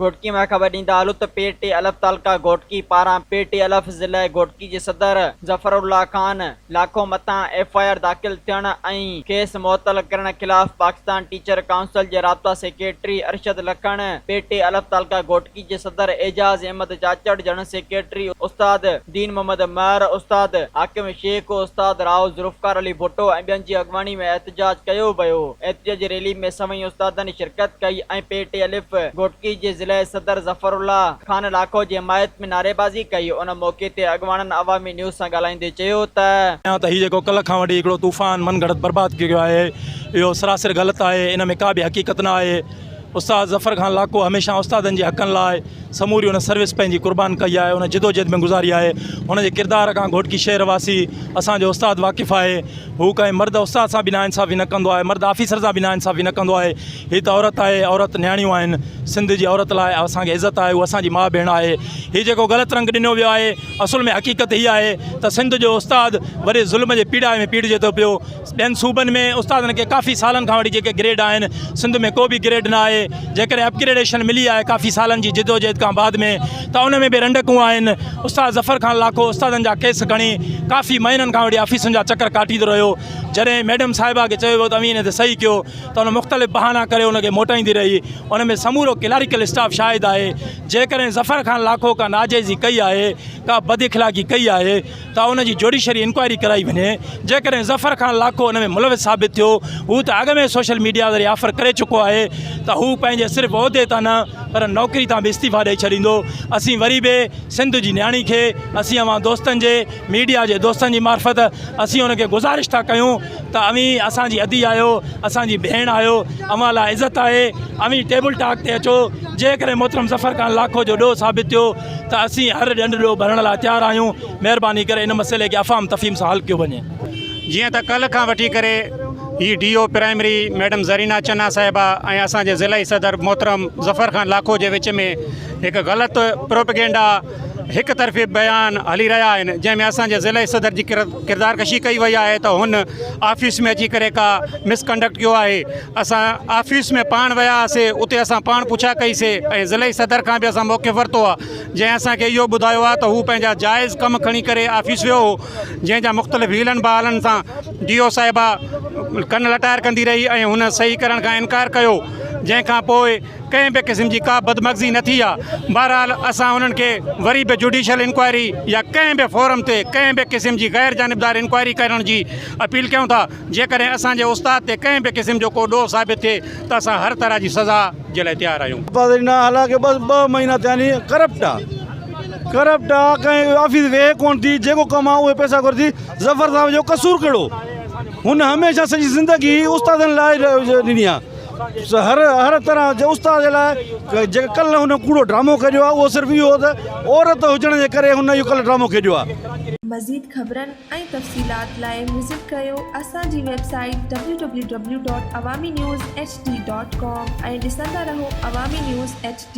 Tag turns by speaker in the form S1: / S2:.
S1: घोटकी में ख़बर ॾींदा हलूं त पेटी अलफ तालका घोटकी पारां पेटी अलफ ज़िले घोटकी जे सदर ज़फरुल्लाह खान लाखों मथां FIR दाख़िल थियण ऐं केस मुअतल करण ख़िलाफ़ पाकिस्तान टीचर काउंसिल जे राब्ता सेक्रेटरी अरशद लखण, पेटी अलफ तालका घोटकी जे सदर एजाज अहमद जाचड़, जनरल सेक्रेटरी उस्ताद दीन मोहम्मद महर, उस्ताद हाकिम शेख, उस्ताद राव ज़ुल्फ़कार अली भुट्टो ऐं ॿियनि जी अॻवानी में एहतजाज कयो वियो। एहतजाजी रैली में सभई उस्तादनि शिरकत कई ऐं पेटी अलिफ घोटकी जे ज़िले सदर ज़फरुल्लाह खान लाखो जी हिमायत में नारेबाज़ी कई। उन मौके ते अॻवाननि अवामी न्यूज़ सां ॻाल्हाईंदे चयो त
S2: हीउ जेको कल्ह खां वठी हिकिड़ो तूफ़ान मनगढ़ंत बर्बाद कयो आहे, इहो सरासर ग़लति आहे। इन में का बि हक़ीक़त न आहे। उस्ताद ज़फ़र खान लाखो हमेशह उस्तादनि जे हक़नि लाइ समूरी उन सर्विस पंहिंजी क़ुर्बान कई आहे, उन जिदोजहद में गुज़ारी आहे। हुनजे किरदार खां घोटकी शहर वासी असांजो उस्ताद वाक़िफ़ु आहे। हू कंहिं मर्द उस्ताद सां बि नाइंसाफ़ी न कंदो आहे, मर्द ऑफिसर सां बि नाइंसाफ़ी न कंदो आहे। हीअ त औरत आहे, औरत न्याणियूं आहिनि। सिंध जी औरत लाइ असांखे इज़त आहे, उहा असांजी माउ भेण आहे। हीउ जेको ग़लति रंग ॾिनो वियो आहे, असुल में हक़ीक़त हीअ आहे त सिंध जो उस्ताद वरी ज़ुल्म जे पीड़ा में पीड़िजे थो पियो। ॿियनि सूबनि में उस्तादनि खे काफ़ी सालनि खां वठी जेके ग्रेड आहिनि, सिंध में को बि ग्रेड न आहे। जेकॾहिं अपग्रेडेशन मिली आहे काफ़ी सालनि जी जिदोजहद खां बाद में, त उन में बि रंडकूं आहिनि। उस्ताद ज़फ़र खान लाखो उस्तादनि जा केस खणी काफ़ी महीननि खां वठी ऑफिसुनि जा चकर काटींदो रहियो। जॾहिं मैडम साहिबा खे चयो वियो त अमीन ते सही कयो, त उन मुख़्तलिफ़ बहाना करे उनखे मोटाईंदी रही। उन में समूरो क्लैरिकल स्टाफ शाहिद आहे। जेकॾहिं ज़फ़र खान लाखो का नाजाइज़ी कई आहे, का बद इख़लाक़ी कई आहे, त उनजी जुडिशरी इंक्वायरी कराई वञे। जेकॾहिं ज़फ़र खान लाखो उन में मुलविस साबित थियो, हू त अॻ में सोशल मीडिया ज़रिए ऑफर करे चुको आहे त हू पंहिंजे सिर्फ़ु उहिदे तां न पर नौकरी तां बि इस्तीफ़ा ॾेई छॾींदो। असीं वरी बि सिंध जी न्याणी खे, असीं अवां दोस्तनि जे, मीडिया जे दोस्तनि जी मार्फत असीं उनखे गुज़ारिश था कयूं त अवी असांजी अदी आहियो, असांजी भेण आहियो, अवां लाइ इज़त आहे। अवी टेबल टॉक ते अचो। जेकॾहिं मोहतरम ज़फ़र खान लाखो जो ॾोह साबित थियो त असीं हर ॾंड ॾोह भरण लाइ तयारु आहियूं। महिरबानी करे इन मसइले खे अफ़ाम तफ़हीम सां हल कयो वञे।
S3: जीअं त कल्ह खां वठी करे ही DO प्राइमरी मैडम ज़रीना चन्ना साहिबा ऐं असांजे ज़िले सदर मोहतरम ज़फ़र खान लाखो जे विच में हिकु ग़लति प्रोपेगेंडा, हिक तरफ़ी बयान हली रहिया आहिनि, जंहिंमें असांजे ज़िले सदर जी किरदार कशी कई वई आहे त हुन ऑफिस में अची करे का मिसकंडक्ट कयो आहे। असां ऑफिस में पाण विया हुआसीं, उते असां पाण पुछा कईसीं ऐं ज़िले सदर खां बि असां मौक़िफ़ वरितो आहे, जंहिं असांखे इहो ॿुधायो आहे त हू पंहिंजा जाइज़ कम खणी करे ऑफिस वियो हो, जंहिंजा मुख़्तलिफ़ हीलनि बहालनि सां DO साहिबा कन लटायर कंदी रही ऐं हुन सही करण खां इनकार कयो, जंहिंखां पोइ कंहिं बि क़िस्म जी का बदमग़ज़ी न थी आहे। बहरहाल असां उन्हनि खे वरी बि जुडिशल इंक्वायरी या कंहिं बि फोरम ते कंहिं बि क़िस्म जी गैर जानिबदार इंक्वायरी करण जी अपील कयूं था। जेकॾहिं असांजे उस्ताद ते कंहिं बि क़िस्म जो को ॾोह साबित थिए त असां हर तरह जी सज़ा जे लाइ तयारु आहियूं।
S4: हालांकि बस 2 महीना थिया आहिनि। करप्ट आहे, कंहिं ऑफिस वेहे कोन थी, जेको कमु आहे उहे पैसा कोन थी। ज़फ़र साहिब जो कसूर कहिड़ो? हुन हमेशह सॼी ज़िंदगी उस्तादनि लाइ ॾिनी आहे। हर तरह जे उस्ताद जे लाइ जेका कल्ह हुन कूड़ो ड्रामो कढियो आहे, उहो सिर्फ़ु इहो त औरत हुजण जे करे हुन इहो कल्ह ड्रामो कढियो आहे।
S5: मज़ीद ख़बरनि ऐं तफ़सीलात लाइ विज़िट कयो असांजी वेबसाइट www.awamiNewsHD.com ऐं ॾिसंदा रहो अवामी न्यूज़ HD।